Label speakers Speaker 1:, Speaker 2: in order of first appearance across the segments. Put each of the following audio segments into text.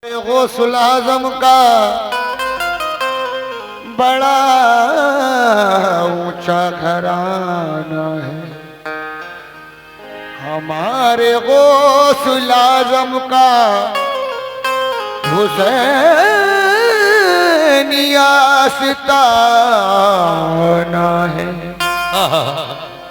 Speaker 1: गौसुल आज़म का बड़ा ऊंचा घराना है। हमारे गौसुल आज़म का हुसैनिया आस्ताना है।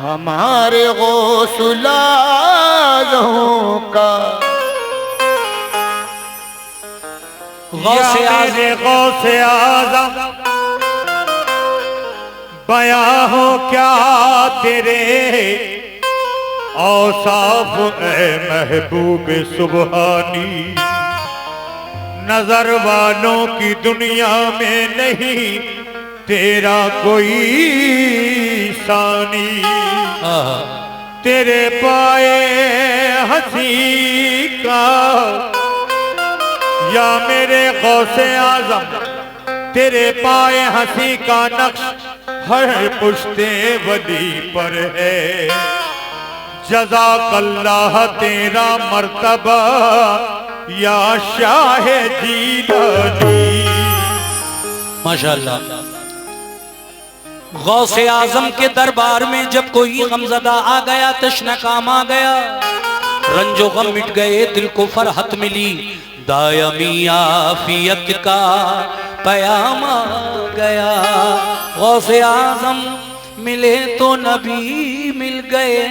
Speaker 1: हमारे गौसुल आज़म का
Speaker 2: मेरे गौसे आज़म बयां हो क्या तेरे औसाफ ए महबूब सुबहानी। नजर वालों की दुनिया में नहीं तेरा कोई सानी। तेरे पाए हंसी का या मेरे गौसे आज़म तेरे पाए हंसी का नक्श हर पुश्ते वली पर है। जज़ाकल्लाह तेरा मर्तबा या शाह जीलानी।
Speaker 3: माशाअल्लाह। गौसे आज़म के दरबार में जब कोई गमज़दा आ गया, तश्न काम आ गया, रंजो गम मिट गए, दिल को फरहत मिली, दायमी आफियत का पयाम आ गया। गौसे आज़म मिले तो नबी मिल गए,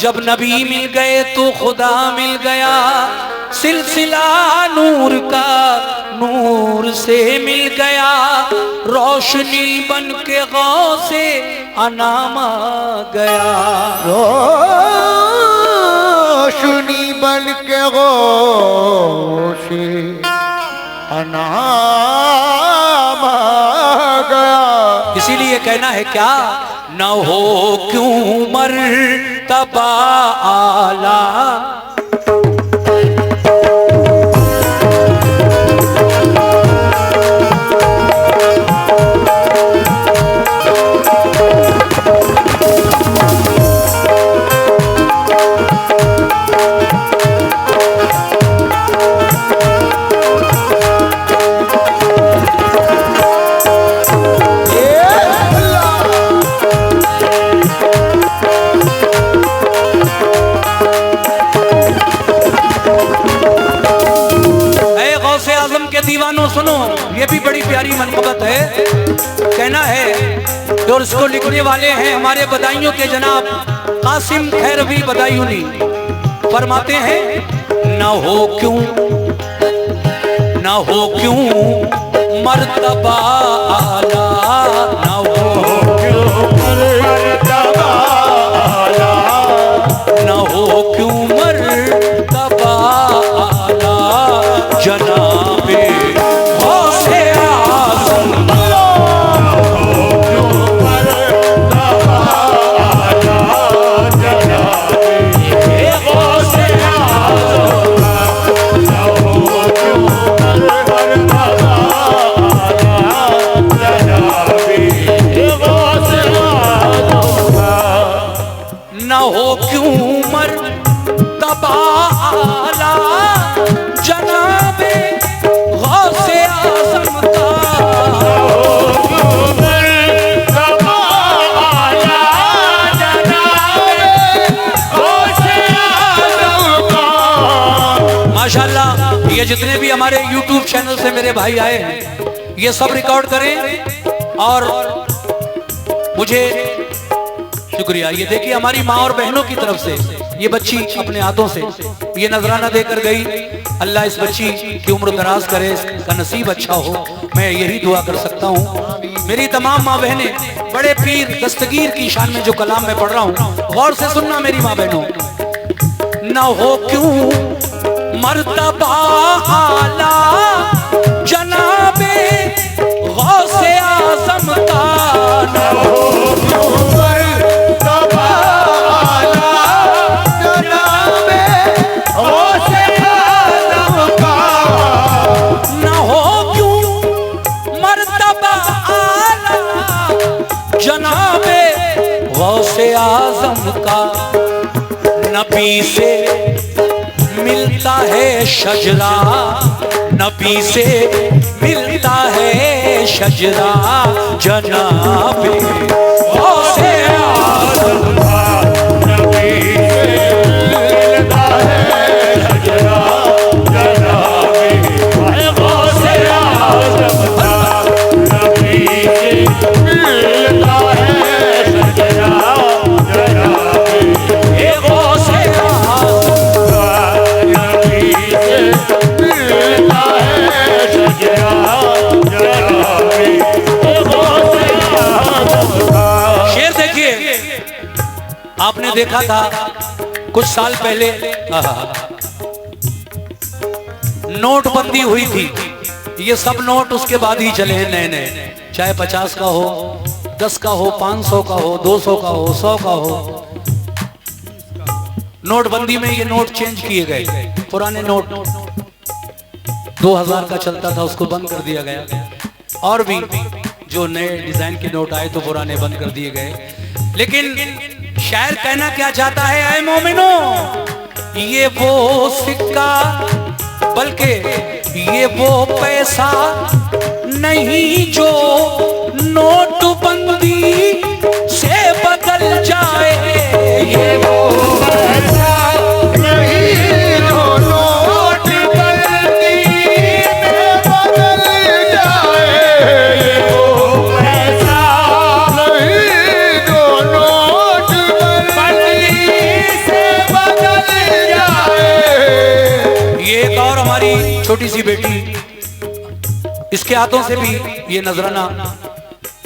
Speaker 3: जब नबी मिल गए तो खुदा मिल गया। सिलसिला नूर का नूर से मिल गया, रोशनी बन के गौसे अनाम आ गया।
Speaker 1: रोशनी बन के गौसे अनाम आ गया।
Speaker 3: इसीलिए कहना है क्या, न हो क्यों मर्तबा आला। दीवानों सुनो, ये भी बड़ी प्यारी मनक़बत है। कहना है और इसको लिखने वाले हैं हमारे बदायूं के जनाब कासिम खैरवी बदायूनी। फरमाते हैं न हो क्यों मर्तबा आला, न हो क्यों मर्तबा आला, न हो क्यों मर्तबा आला जनाबे गौसे आज़म। न हो क्यों मर्तबा आला जनाबे गौसे आज़म का। माशाल्लाह, ये जितने भी हमारे YouTube चैनल से मेरे भाई आए हैं, ये सब रिकॉर्ड करें और मुझे शुक्रिया। ये देखिए हमारी माँ और बहनों की तरफ से ये बच्ची अपने हाथों से ये नजराना देकर गई। अल्लाह इस बच्ची की उम्र दराज करे, इसका नसीब अच्छा हो, मैं यही दुआ कर सकता हूँ। मेरी तमाम माँ बहनें, बड़े पीर दस्तगीर की शान में जो कलाम मैं पढ़ रहा हूँ, गौर से सुनना मेरी माँ बहनों। न हो क्यों मर्तबा आला जनाबे गौसे आज़म का, न हो क्यों मर्तबा आला जनाबे गौसे आज़म का, न हो क्यों मर्तबा आला जनाबे गौसे आज़म का। नबी से मिलता है शजरा, नबी से मिलता है शजरा, जनाबे गौसे आज़म का नबी से मिलता है शजरा, जनाबे गौसे आज़म का नबी से मिलता है शजरा, जनाबे गौसे शेर देखिए, आपने देखा था कुछ साल पहले नोटबंदी हुई थी। ये सब नोट उसके बाद ही चले हैं नए नए, चाहे 50 का हो, 10 का हो, 500 का हो, 200 का हो, 100 का हो। नोटबंदी में ये नोट चेंज किए गए। पुराने नोट 2000 का चलता था, उसको बंद कर दिया गया, और भी जो नए डिजाइन के नोट आए तो पुराने बंद कर दिए गए। लेकिन शायर कहना क्या चाहता है, ऐ मोमिनो, ये वो सिक्का बल्कि ये वो पैसा नहीं जो नोटबंदी से बदल जाए, ये वो पैसा नहीं जो नोटबंदी से बदल जाए, ये वो पैसा नहीं जो नोटबंदी से बदल जाए। ये एक और हमारी छोटी सी बेटी, इसके हाथों से भी ये नजराना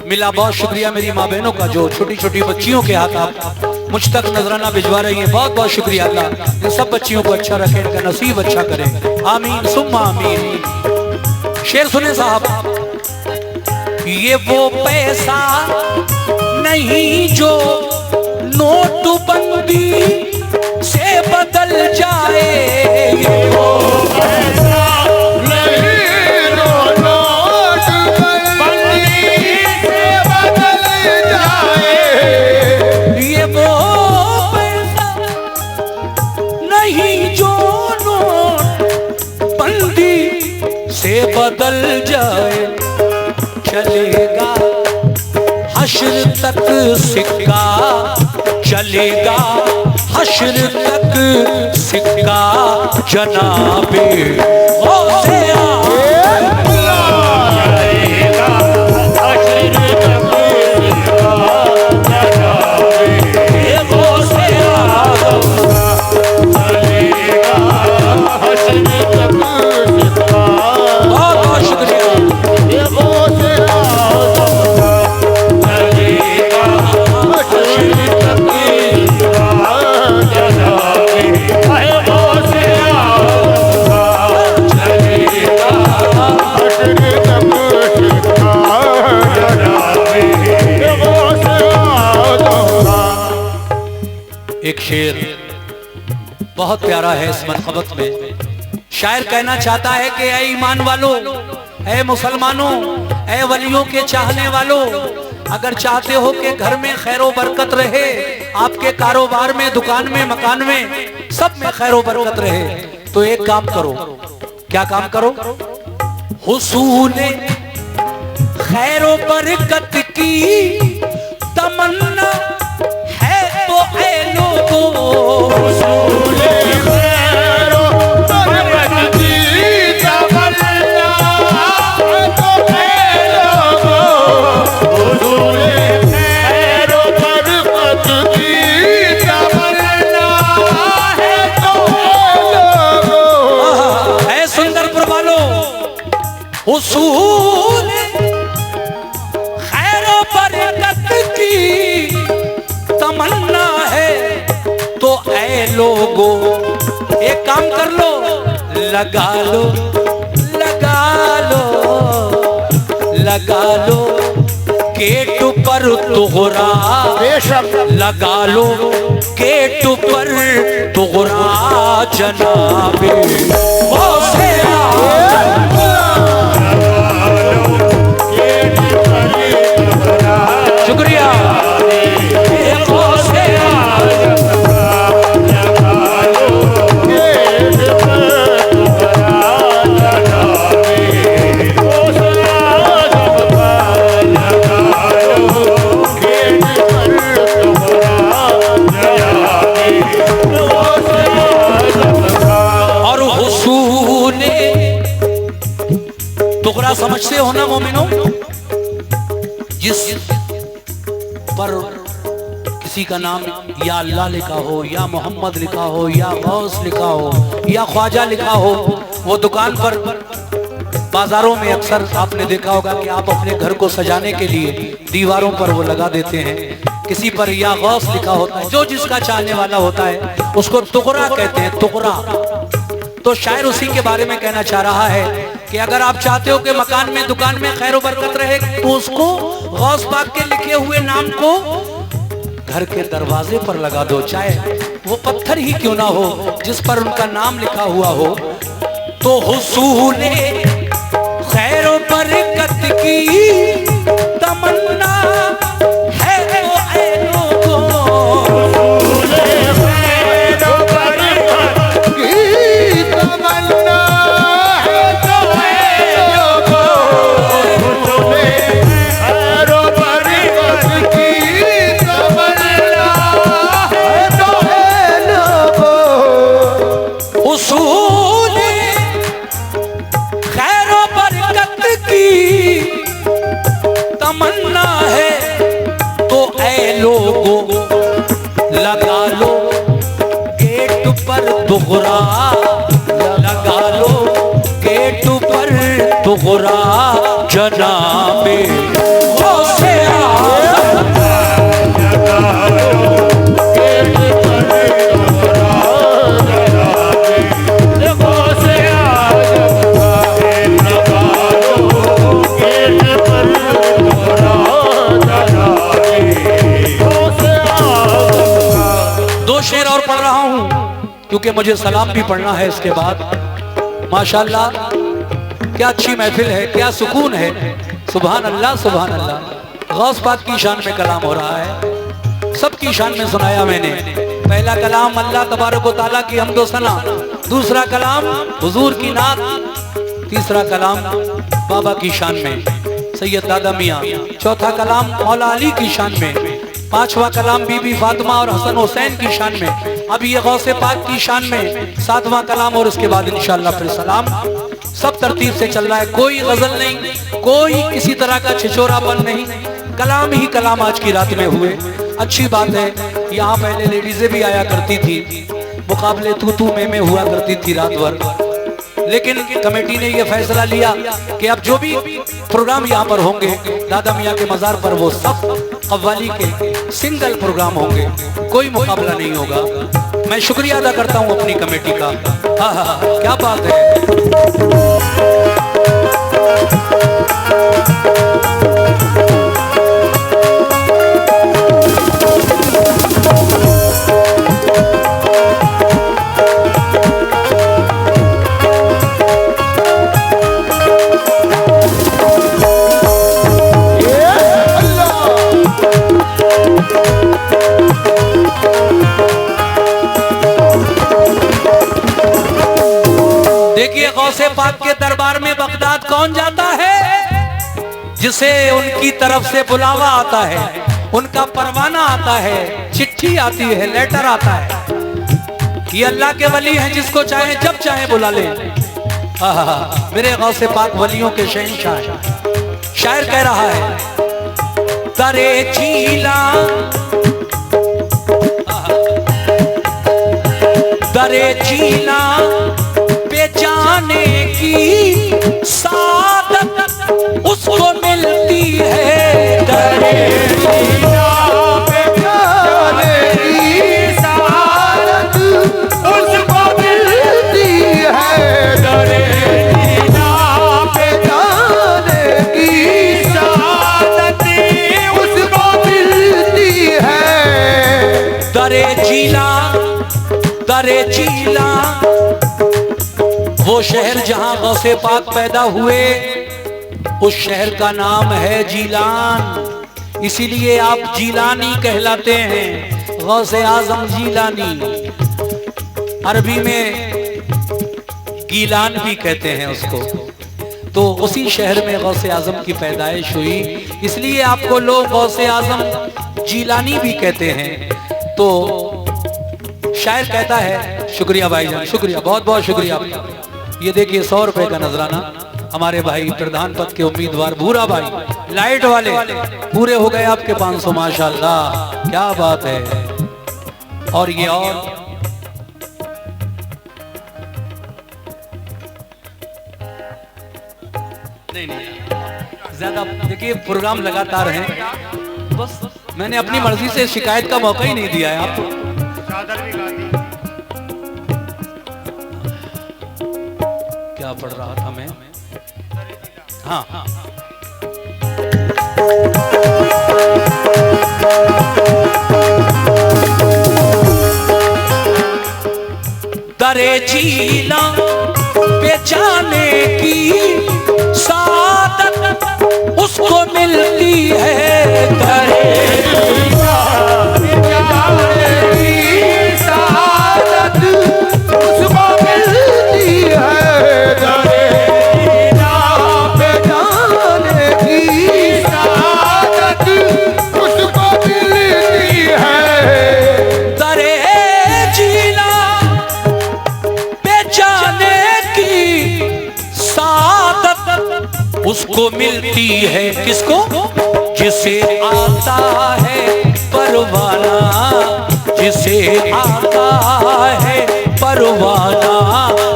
Speaker 3: मिला। बहुत शुक्रिया मेरी माँ बहनों का, जो छोटी छोटी बच्चियों के हाथ आप मुझ तक नजराना भिजवा रही हैं। बहुत बहुत शुक्रिया। अल्लाह इन सब बच्चियों को अच्छा रखे, इनका नसीब अच्छा करे, आमीन सुम्मा आमीन। शेर सुने साहब, ये वो पैसा नहीं जो नोटबंदी से बदल जाए, ये वो पैसा नहीं जो नोटबंदी से बदल जाए, ये वो पैसा नहीं जो नोटबंदी से बदल जाए। चलेगा हश्र तक सिक्का, चलेगा हश्र तक सिक्का, जनाबे गौसे आज़म चलेगा हश्र तक सिक्का, जनाबे गौसे आज़म चलेगा हश्र तक सिक्का। बहुत बहुत शुक्रिया। एक शेर बहुत प्यारा है इस मनक़बत में। शायर कहना चाहता है कि ऐ ईमान वालों, ऐ मुसलमानों, ऐ वलियों के चाहने वालों, अगर चाहते हो कि घर में खैरो बरकत रहे, आपके कारोबार में, दुकान में, मकान में, सब में खैरो बरकत रहे, तो एक काम करो। क्या काम करो? हुसूल खैरो बरकत की तमन्ना है तो ऐ लोगों, हुसूल खैरो बरकत की तमन्ना है तो ऐ लोगों, हुसूल खैरो बरकत की तमन्ना है तो ऐ लोगों। ऐ सुंदरपुर वालों, हुसूल खैरो बरकत की तमन्ना है तो ऐ लोगो, एक काम कर लो, लगा लो, लगा लो, लगा लो गेट पर तोहरा, लगा लो गेट पर तोहरा, जनाबे गौसे आज़म शुक्रिया। टुकड़ा समझते हो ना मोमिनो, जिस पर किसी का नाम या अल्लाह लिखा हो, या मोहम्मद लिखा हो, या गौस लिखा हो, या ख्वाजा लिखा हो, वो दुकान पर बाजारों में अक्सर आपने देखा होगा कि आप अपने घर को सजाने के लिए दीवारों पर वो लगा देते हैं। किसी पर या गौस लिखा होता है, जो जिसका चाहने वाला होता है उसको टुकड़ा कहते हैं, टुकड़ा। तो शायर उसी के बारे में कहना चाह रहा है कि अगर आप चाहते हो कि मकान में, दुकान में खैर बरकत रहे, तो उसको गौस पाक के लिखे हुए नाम को घर के दरवाजे पर लगा दो, चाहे वो पत्थर ही क्यों ना हो जिस पर उनका नाम लिखा हुआ हो। तो हुसूले खैर बरकत की तमन्ना है वो ऐ लोगों,
Speaker 1: खैर बरकत की तमन्ना है तो है लोगों, खैर बरकत की तमन्ना है तो है लोगों।
Speaker 3: उसूल खैर बरकत की तमन्ना है तो ऐ लोगों, लगा लो गेट पर टुकड़ा, लगा लो गेट पर टुकड़ा, जनाबे गौसे आज़म, लगा लो गेट पर टुकड़ा, जनाबे गौसे आज़म, लगा लो गेट पर टुकड़ा, जनाबे गौसे आज़म। दो शेर और पढ़ रहा हूं क्योंकि मुझे सलाम भी पढ़ना है इसके बाद। माशाल्लाह क्या अच्छी महफिल है, क्या सुकून है। सुभान अल्लाह सुभान अल्लाह। गौस पाक की शान में कलाम हो रहा है, सबकी शान में सुनाया मैंने। पहला कलाम अल्लाह तबारक व तआला की हम्दो सना, दूसरा कलाम हुजूर की नात, तीसरा कलाम बाबा की शान में सैयद दादा मियाँ, चौथा कलाम मौला अली की शान में, पांचवा कलाम बीबी फातिमा और हसन हुसैन की शान में, अब ये गौसे पाक की शान में सातवां कलाम, और उसके बाद इंशाअल्लाह फिर सलाम। सब तरतीब से चल रहा है, कोई गजल नहीं, कोई किसी तरह का छिछोरापन नहीं, कलाम ही कलाम आज की रात में हुए। अच्छी बात है, यहाँ पहले लेडीजें भी आया करती थी, मुकाबले तू में हुआ करती थी रात भर, लेकिन कमेटी ने यह फैसला लिया कि अब जो भी प्रोग्राम यहाँ पर होंगे दादा मियाँ के मज़ार पर, वो सब कव्वाली के सिंगल प्रोग्राम होंगे, कोई मुकाबला नहीं होगा। मैं शुक्रिया अदा करता हूँ अपनी कमेटी का। हाँ, क्या बात है। देखिए गौसे पाक के दरबार में बगदाद कौन जाता है? जिसे उनकी तरफ से बुलावा आता है, उनका परवाना आता है, चिट्ठी आती है, लेटर आता है। ये अल्लाह के वली हैं, जिसको चाहे जब चाहे बुला ले। मेरे गौसे पाक वलियों के शहंशाह हैं। शायर कह रहा है, दरे चीला दरे चीला जाने की सादत उसको मिलती है, दरे चीला पे जाने की सादत उसको मिलती है, दरे चीला पे जाने की सादत उसको मिलती है। दरे चीला वो शहर जहां गौसे पाक पैदा हुए, उस शहर का नाम है जीलान, इसीलिए आप जीलानी कहलाते हैं, गौसे आजम जीलानी। अरबी में गीलान भी कहते हैं उसको। तो उसी शहर में गौसे आजम की पैदाइश हुई, इसलिए आपको लोग गौसे आजम जीलानी भी कहते हैं। तो शायर कहता है, शुक्रिया भाईजान, शुक्रिया, बहुत बहुत शुक्रिया। ये देखिए 100 रुपए का नजराना हमारे भाई प्रधान पद के उम्मीदवार भूरा भाई लाइट वाले पूरे हो गए आपके 500 माशाल्लाह, क्या बात है। और ये और नहीं ज्यादा देखिए प्रोग्राम लगातार हैं, बस मैंने अपनी मर्जी से शिकायत का मौका ही नहीं दिया है आपको। क्या पढ़ रहा था मैं? हाँ दरे झीला बेचाने की सादत उसको मिलती है, दरे उसको मिलती है, किसको? जिसे आता है परवाना, जिसे आता है परवाना,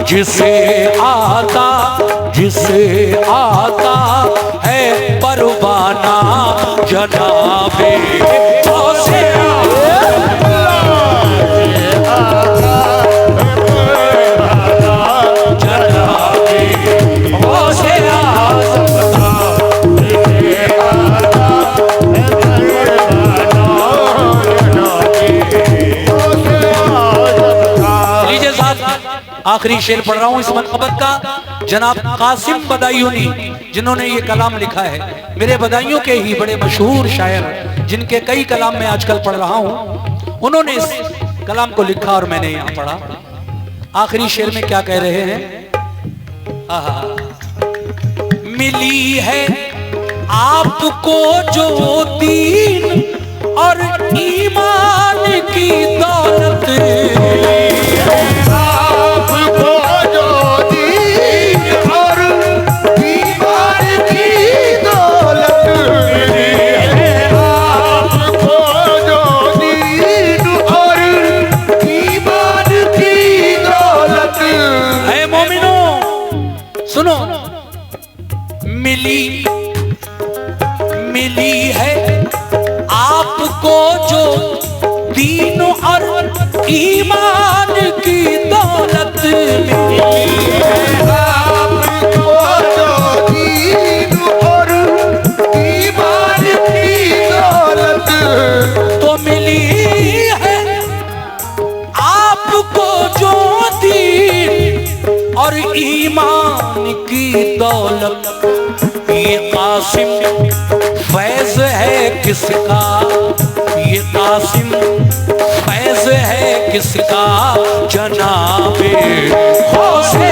Speaker 3: जिसे आता है परवाना, जनाबे गौसे आखिरी शेर पढ़ रहा हूं इस मनकबत का। जनाब कासिम बदायूनी जिन्होंने ये कलाम लिखा है, मेरे बदायूं के ही बड़े मशहूर शायर जिनके कई कलाम मैं आजकल पढ़ रहा हूं, उन्होंने इस कलाम को लिखा और मैंने यहां पढ़ा। आखिरी शेर में क्या कह रहे हैं? मिली है आपको जो दीन और ईमान की दौलत, सुनो, मिली है आपको जो दीन और ईमान की दौलत, मिली है आपको जो दीन और ईमान की दौलत, तो मिली है आपको जो दीन और ईमान की दौलत। ये कासिम फैज है किसका, ये कासिम फैज है किसका, जनाबे गौसे